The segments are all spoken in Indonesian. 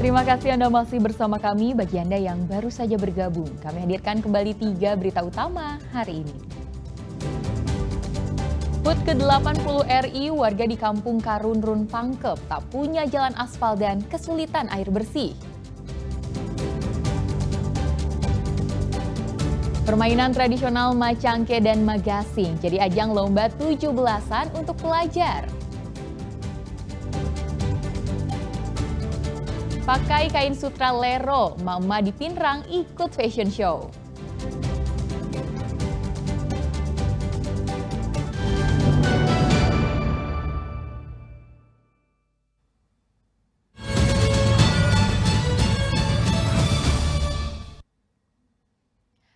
Terima kasih Anda masih bersama kami. Bagi Anda yang baru saja bergabung, kami hadirkan kembali 3 berita utama hari ini. HUT ke-80 RI, warga di Kampung Karunrun Pangkep tak punya jalan aspal dan kesulitan air bersih. Permainan tradisional Macangke dan Magasing jadi ajang lomba 17-an untuk pelajar. Pakai kain sutra lero, mama di Pinrang ikut fashion show.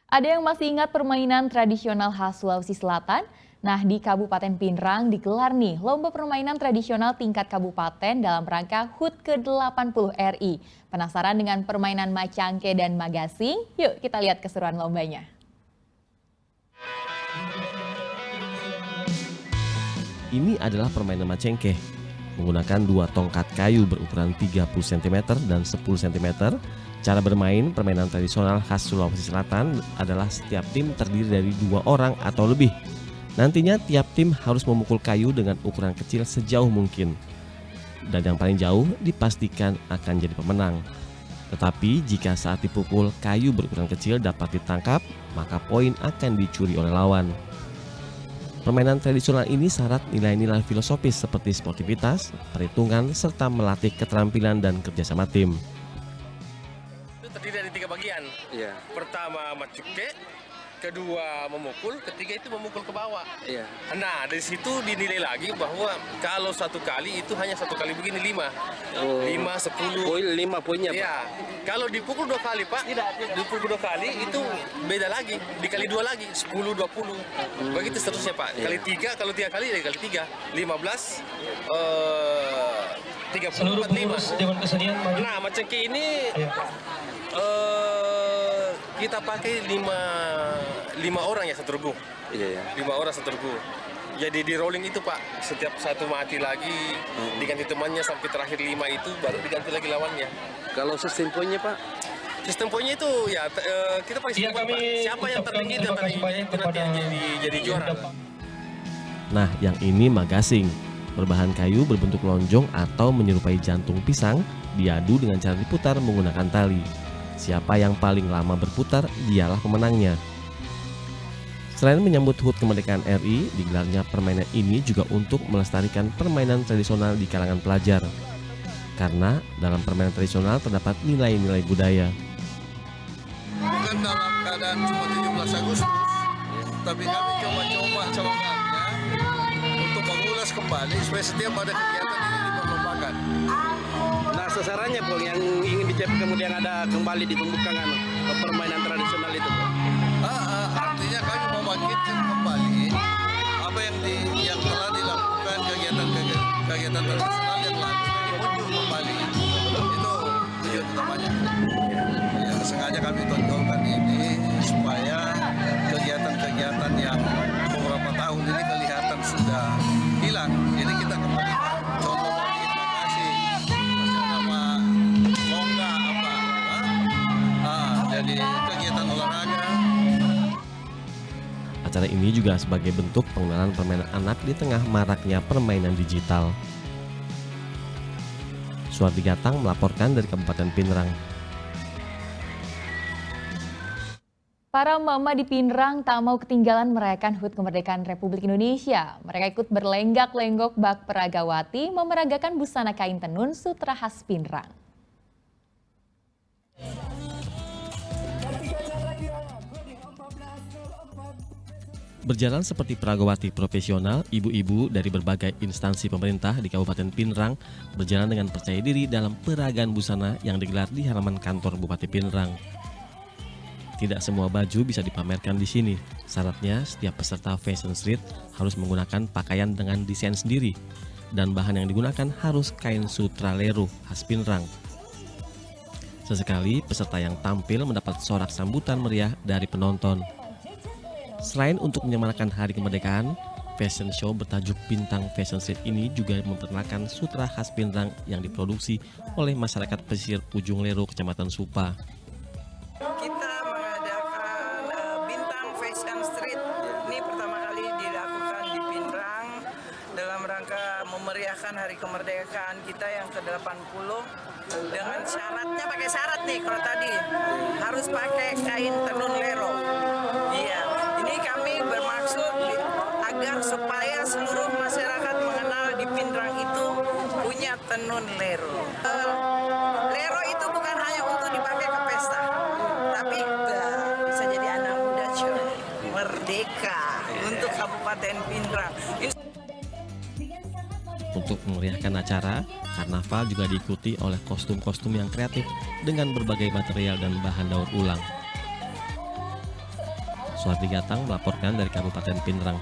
Ada yang masih ingat permainan tradisional khas Sulawesi Selatan? Nah, di Kabupaten Pinrang digelar nih lomba permainan tradisional tingkat kabupaten dalam rangka HUT ke-80 RI. Penasaran dengan permainan Macangke dan Magasing? Yuk kita lihat keseruan lombanya. Ini adalah permainan Macangke. Menggunakan 2 tongkat kayu berukuran 30 cm dan 10 cm. Cara bermain permainan tradisional khas Sulawesi Selatan adalah setiap tim terdiri dari 2 orang atau lebih. Nantinya tiap tim harus memukul kayu dengan ukuran kecil sejauh mungkin. Dan yang paling jauh dipastikan akan jadi pemenang. Tetapi jika saat dipukul kayu berukuran kecil dapat ditangkap, maka poin akan dicuri oleh lawan. Permainan tradisional ini syarat nilai-nilai filosofis seperti sportivitas, perhitungan, serta melatih keterampilan dan kerjasama tim. Itu terdiri dari 3 bagian. Ya. Pertama macuke, kedua memukul, ketiga itu memukul ke bawah. Iya. Nah, dari situ dinilai lagi bahwa kalau 1 kali itu hanya 1 kali begini 5. Oh. 5, 10. Poin 5 poinnya, Pak. Iya. Kalau dipukul 2 kali, Pak. Tidak. Dipukul 2 kali itu beda lagi. Dikali 2 lagi, 10, 20. Begitu seterusnya, Pak. Kali 3, kalau 3 kali ya kali 3. 15, 30, 45. Dewan Kesenian. Nah, Macangke ini kita pakai 5 orang ya satu regu. Iya, 5 orang satu regu. Jadi di rolling itu Pak, setiap satu mati lagi, diganti temannya sampai terakhir 5 itu baru diganti lagi lawannya. Kalau sistem poinnya Pak? Sistem poinnya itu ya kita pakai sistem Pak. Siapa yang tertinggi itu nanti yang jadi juara. Nah, yang ini Magasing. Berbahan kayu berbentuk lonjong atau menyerupai jantung pisang, diadu dengan cara diputar menggunakan tali. Siapa yang paling lama berputar, dialah pemenangnya. Selain menyambut HUT kemerdekaan RI, digelarnya permainan ini juga untuk melestarikan permainan tradisional di kalangan pelajar. Karena dalam permainan tradisional terdapat nilai-nilai budaya. Bukan dalam keadaan cuma 17 Agustus, tapi kami coba-coba cawangannya untuk mengulas kembali supaya setiap ada kegiatan ini diperlombakan. Nah, sasarannya Bang yang ingin dicapai kemudian ada kembali ditumbuhkan permainan tradisional itu, Bang. Artinya kami membangkitkan kembali apa yang telah dilakukan kegiatan tradisional yang lalu muncul kembali. Itu tujuan utamanya. Ya, sengaja kami tonjolkan ini supaya kegiatan-kegiatan yang beberapa tahun ini kelihatan sudah hilang. Ini kita kembali contoh lagi Magasing, nama longga jadi kegiatan olahraga. Acara ini juga sebagai bentuk pengenalan permainan anak di tengah maraknya permainan digital. Suardi Gatang melaporkan dari Kabupaten Pinrang. Para mama di Pinrang tak mau ketinggalan merayakan HUT kemerdekaan Republik Indonesia. Mereka ikut berlenggak-lenggok bak Peragawati memeragakan busana kain tenun sutra khas Pinrang. Berjalan seperti peragawati profesional, ibu-ibu dari berbagai instansi pemerintah di Kabupaten Pinrang berjalan dengan percaya diri dalam peragaan busana yang digelar di halaman kantor Bupati Pinrang. Tidak semua baju bisa dipamerkan di sini. Syaratnya setiap peserta Fashion Street harus menggunakan pakaian dengan desain sendiri dan bahan yang digunakan harus kain sutra lero khas Pinrang. Sesekali peserta yang tampil mendapat sorak sambutan meriah dari penonton. Selain untuk menyemarakan Hari Kemerdekaan, Fashion show bertajuk Bintang Fashion Street ini juga memperkenalkan sutra khas Pindrang yang diproduksi oleh masyarakat pesisir Ujung Lero, Kecamatan Supa. Kita mengadakan Bintang Fashion Street. Ini pertama kali dilakukan di Pindrang dalam rangka memeriahkan Hari Kemerdekaan kita yang ke-80 dengan syaratnya, pakai syarat nih kalau tadi harus pakai kain tenun lero. Iya, ini kami bermaksud agar supaya seluruh masyarakat mengenal di Pindrang itu punya tenun lero. Lero itu bukan hanya untuk dipakai ke pesta, tapi bisa jadi anak muda merdeka untuk Kabupaten Pindrang. Untuk memeriahkan acara, karnaval juga diikuti oleh kostum-kostum yang kreatif dengan berbagai material dan bahan daur ulang. Suhardi Gatang melaporkan dari Kabupaten Pindrang.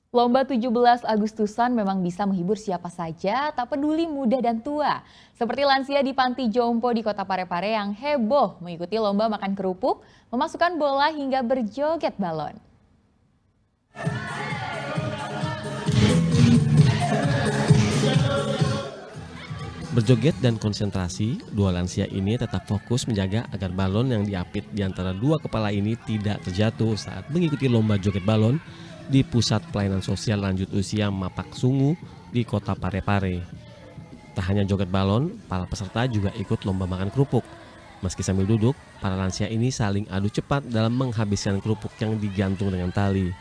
Lomba 17 Agustusan memang bisa menghibur siapa saja, tak peduli muda dan tua. Seperti lansia di Panti Jompo di Kota Parepare yang heboh mengikuti lomba makan kerupuk, memasukkan bola hingga berjoget balon. Berjoget dan konsentrasi, dua lansia ini tetap fokus menjaga agar balon yang diapit di antara dua kepala ini tidak terjatuh saat mengikuti lomba joget balon di Pusat Pelayanan Sosial Lanjut Usia Mapak Sungu di Kota Parepare. Tak hanya joget balon, para peserta juga ikut lomba makan kerupuk. Meski sambil duduk, para lansia ini saling adu cepat dalam menghabiskan kerupuk yang digantung dengan tali.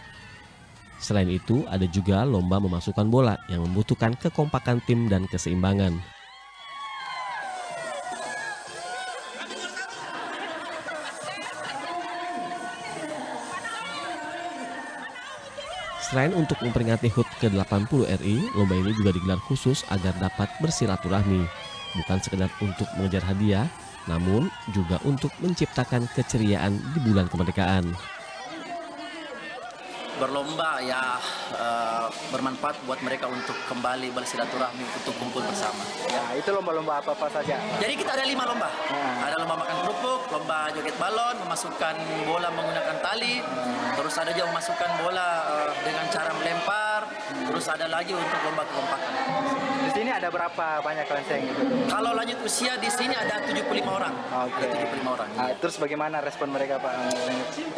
Selain itu, ada juga lomba memasukkan bola yang membutuhkan kekompakan tim dan keseimbangan. Selain untuk memperingati HUT ke-80 RI, lomba ini juga digelar khusus agar dapat bersilaturahmi. Bukan sekedar untuk mengejar hadiah, namun juga untuk menciptakan keceriaan di bulan kemerdekaan. Berlomba ya bermanfaat buat mereka untuk kembali bersilaturahmi, untuk kumpul bersama. Ya, itu lomba-lomba apa saja? Jadi kita ada 5 lomba. Ada lomba makan kerupuk, lomba joget balon, memasukkan bola menggunakan tali, terus ada juga memasukkan bola dengan cara melempar, terus ada lagi untuk lomba kekompakan. Di sini ada berapa banyak kelenteng gitu? Kalau lanjut usia di sini ada 75 orang. Oke. Ada 75 orang. Terus bagaimana respon mereka, Pak?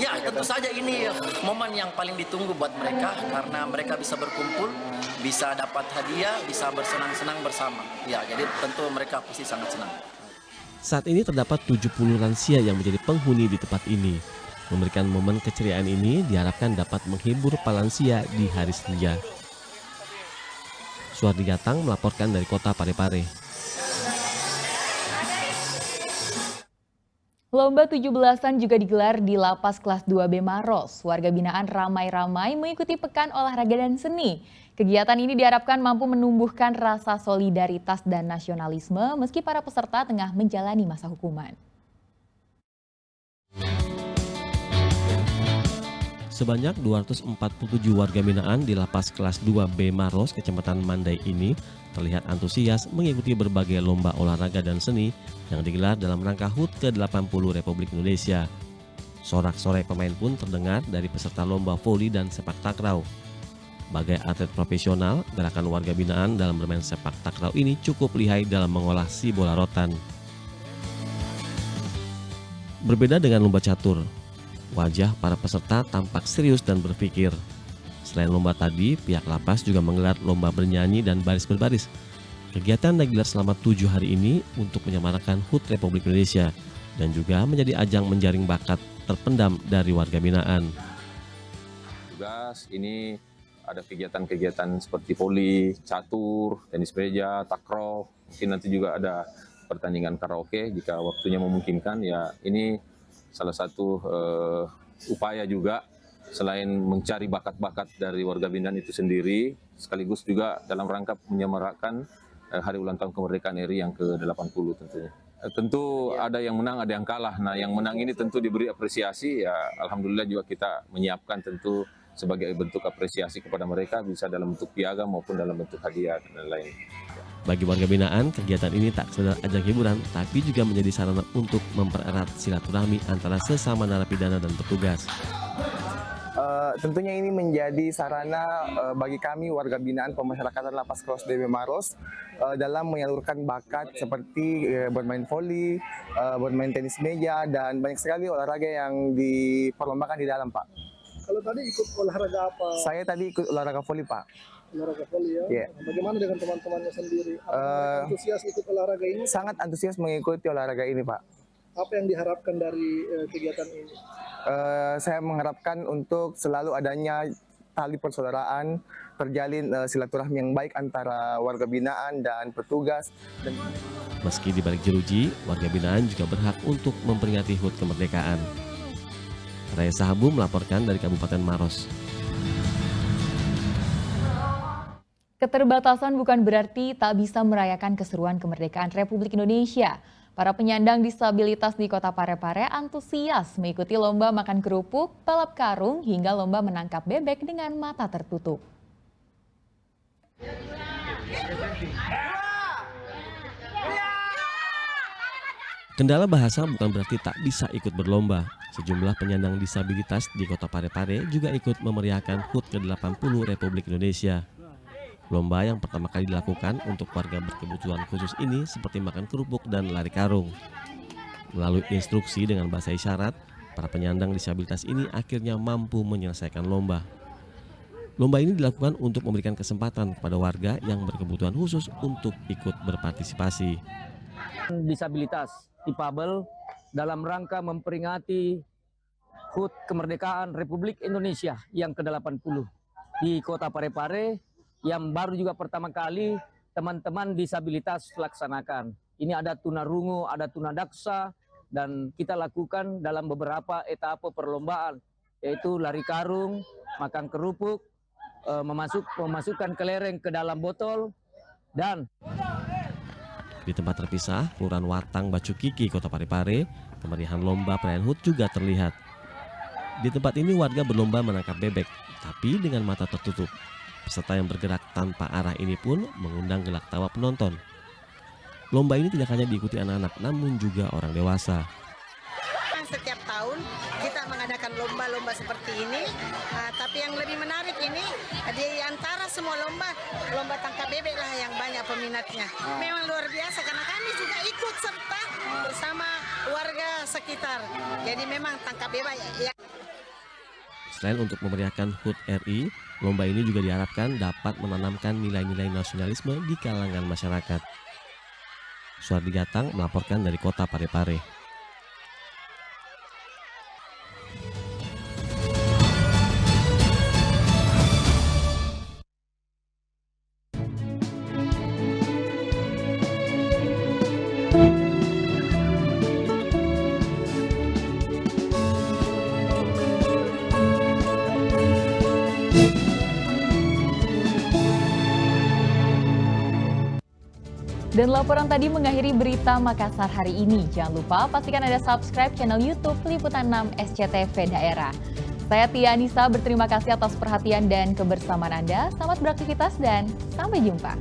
Ya, tentu saja ini momen yang paling ditunggu buat mereka karena mereka bisa berkumpul, bisa dapat hadiah, bisa bersenang-senang bersama. Ya, jadi tentu mereka pasti sangat senang. Saat ini terdapat 70 lansia yang menjadi penghuni di tempat ini. Memberikan momen keceriaan ini diharapkan dapat menghibur para lansia di hari senja. Suhardi Gatang melaporkan dari Kota Parepare. Lomba 17-an juga digelar di Lapas Kelas 2B Maros. Warga binaan ramai-ramai mengikuti pekan olahraga dan seni. Kegiatan ini diharapkan mampu menumbuhkan rasa solidaritas dan nasionalisme meski para peserta tengah menjalani masa hukuman. Sebanyak 247 warga binaan di Lapas Kelas 2B Maros, Kecamatan Mandai ini terlihat antusias mengikuti berbagai lomba olahraga dan seni yang digelar dalam rangka HUT ke-80 Republik Indonesia. Sorak-sorai pemain pun terdengar dari peserta lomba voli dan sepak takraw. Sebagai atlet profesional, gerakan warga binaan dalam bermain sepak takraw ini cukup lihai dalam mengolah si bola rotan. Berbeda dengan lomba catur, wajah para peserta tampak serius dan berpikir. Selain lomba tadi, pihak lapas juga menggelar lomba bernyanyi dan baris berbaris. Kegiatan digelar selama 7 hari ini untuk menyemarakan HUT Republik Indonesia dan juga menjadi ajang menjaring bakat terpendam dari warga binaan. Tugas ini ada kegiatan-kegiatan seperti voli, catur, tenis meja, takraw, mungkin nanti juga ada pertandingan karaoke jika waktunya memungkinkan. Ya, ini salah satu upaya juga selain mencari bakat-bakat dari warga binaan itu sendiri, sekaligus juga dalam rangka menyemarakan Hari Ulang Tahun Kemerdekaan RI yang ke-80 tentunya. Tentu ada yang menang, ada yang kalah. Nah, yang menang ini tentu diberi apresiasi. Ya, alhamdulillah juga kita menyiapkan tentu sebagai bentuk apresiasi kepada mereka, bisa dalam bentuk piagam maupun dalam bentuk hadiah dan lain-lain. Bagi warga binaan, kegiatan ini tak sekedar ajang hiburan, tapi juga menjadi sarana untuk mempererat silaturahmi antara sesama narapidana dan petugas. Tentunya ini menjadi sarana bagi kami warga binaan pemasyarakatan Lapas Kelas DB Maros dalam menyalurkan bakat seperti bermain voli, bermain tenis meja, dan banyak sekali olahraga yang diperlombakan di dalam, Pak. Kalau tadi ikut olahraga apa? Saya tadi ikut olahraga voli, Pak. Olahraga voli ya? Yeah. Bagaimana dengan teman-temannya sendiri? Antusias ikut olahraga ini? Sangat antusias mengikuti olahraga ini, Pak. Apa yang diharapkan dari kegiatan ini? Saya mengharapkan untuk selalu adanya tali persaudaraan, terjalin silaturahmi yang baik antara warga binaan dan petugas. Meski di balik jeruji, warga binaan juga berhak untuk memperingati HUT kemerdekaan. Raya Sahabu melaporkan dari Kabupaten Maros. Keterbatasan bukan berarti tak bisa merayakan keseruan kemerdekaan Republik Indonesia. Para penyandang disabilitas di Kota Parepare antusias mengikuti lomba makan kerupuk, balap karung, hingga lomba menangkap bebek dengan mata tertutup. Kendala bahasa bukan berarti tak bisa ikut berlomba. Sejumlah penyandang disabilitas di Kota Parepare juga ikut memeriahkan HUT ke-80 Republik Indonesia. Lomba yang pertama kali dilakukan untuk warga berkebutuhan khusus ini seperti makan kerupuk dan lari karung. Melalui instruksi dengan bahasa isyarat, para penyandang disabilitas ini akhirnya mampu menyelesaikan lomba. Lomba ini dilakukan untuk memberikan kesempatan kepada warga yang berkebutuhan khusus untuk ikut berpartisipasi. Disabilitas difabel dalam rangka memperingati HUT kemerdekaan Republik Indonesia yang ke-80 di Kota Parepare, yang baru juga pertama kali teman-teman disabilitas laksanakan. Ini ada tunarungu, ada tunadaksa, dan kita lakukan dalam beberapa etapa perlombaan, yaitu lari karung, makan kerupuk, memasukkan kelereng ke dalam botol, dan di tempat terpisah, Kelurahan Watang Bacukiki, Kota Parepare, kemeriahan lomba perayaan HUT juga terlihat. Di tempat ini warga berlomba menangkap bebek, tapi dengan mata tertutup. Peserta yang bergerak tanpa arah ini pun mengundang gelak tawa penonton. Lomba ini tidak hanya diikuti anak-anak, namun juga orang dewasa. Setiap tahun kita mengadakan lomba-lomba seperti ini, tapi yang lebih menarik ini di antara semua lomba tangkap bebek lah yang banyak peminatnya. Memang luar biasa karena kami juga ikut serta bersama warga sekitar. Jadi memang tangkap bebek ya. Selain untuk memeriahkan HUT RI, lomba ini juga diharapkan dapat menanamkan nilai-nilai nasionalisme di kalangan masyarakat. Suardi Gatang melaporkan dari Kota Parepare. Dan laporan tadi mengakhiri berita Makassar hari ini. Jangan lupa pastikan Anda subscribe channel YouTube Liputan 6 SCTV Daerah. Saya Tia Anissa berterima kasih atas perhatian dan kebersamaan Anda. Selamat beraktivitas dan sampai jumpa.